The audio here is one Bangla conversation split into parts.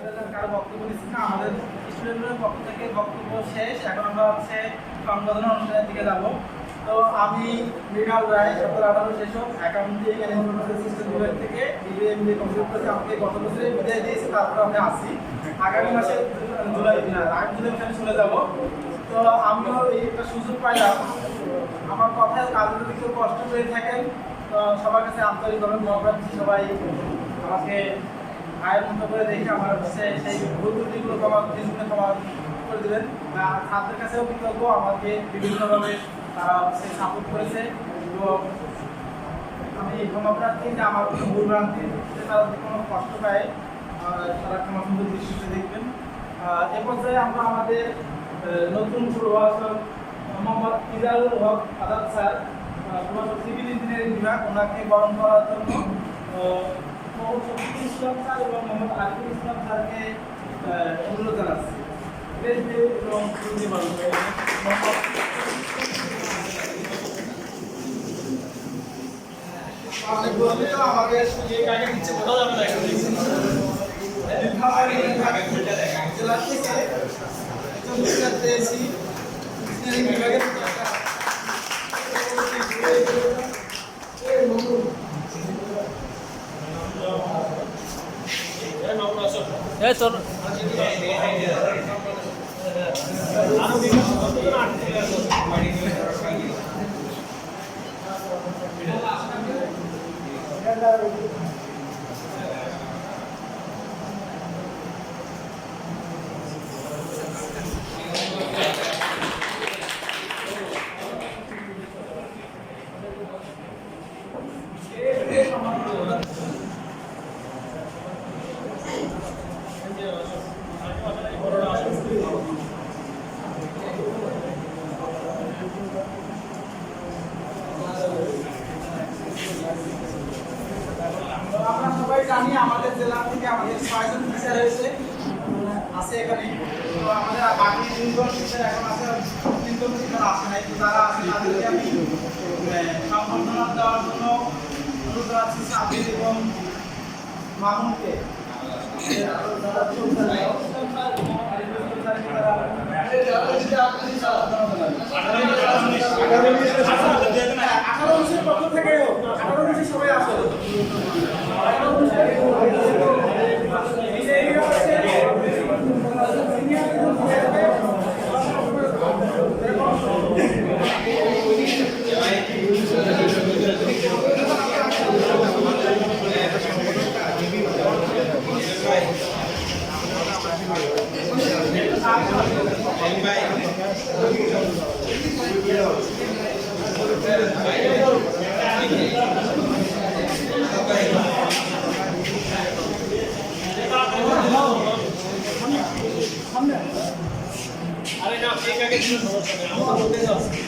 কারো বক্তব্য দিচ্ছি না, আমাদের স্টুডেন্টদের পক্ষ থেকে বক্তব্য শেষ। এখন আমরা হচ্ছে সংবর্ধনা অনুষ্ঠানের দিকে যাব। তো আমি মৃণাল রায়, 17-18 session accounting and information system বিভাগ থেকে BBA কমপ্লিট করেছি। আমাকে গত বছরে বিদায় দিয়েছি, তারপরে আমি আসি আগামী মাসে জুলাই মাসে চলে যাব। তো আমিও এই একটা সুযোগ পাইলাম। আমার কথায় কাজে যদি কেউ কষ্ট পেয়ে থাকেন তো সবার কাছে আন্তরিকভাবে মনে রাখছি, সবাই আমাকে ভাইয়ের মতো করে দেখে আমার হচ্ছে সেই ভুল ত্রুটিগুলো ক্ষমা করে দেবেন। ছাত্রের কাছেও কৃতজ্ঞ, আমাকে বিভিন্নভাবে তারা হচ্ছে সাপোর্ট করেছে। তো আমি ক্ষমা প্রার্থী যে আমার কোনো ভুল ভ্রান্তি তারা যদি কোনো কষ্ট পায় তারা ক্ষমাসুন্দর দৃষ্টিতে দেখবেন। এ পর্যায়ে আমরা আমাদের নতুন প্রভাষক মোহাম্মদ ইজারুল হক আজাদ স্যার, সিভিল ইঞ্জিনিয়ারিং বিভাগ, ওনাকে বরণ করার জন্য মোহাম্মদ শফিকুল ইসলাম স্যার এবং মোহাম্মদ আরিফুল ইসলাম স্যারকে অনুরোধ জানাচ্ছি। এবং আমাদের জেলা থেকে পেয়েছি বিভাগের আমরা সবাই জানি আমাদের জেলা থেকে আমাদের 6 জন টিচার হয়েছে আছে এখানে। তো আমাদের বাকি 2 জন টিচার এখন আছে, 3 জন টিচার আসে নাই। তো তারা আছে, তাদেরকে আমি সম্বর্ধনা দেওয়ার জন্য অনুরোধ জানাচ্ছি সাবির এবং মামুনকে। পক্ষ থেকে 18 সবাই আসে। আরে না ঠিক আছে কিছু সমস্যা নেই, আমরা বলতে যাচ্ছি।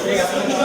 ঠিক আছে।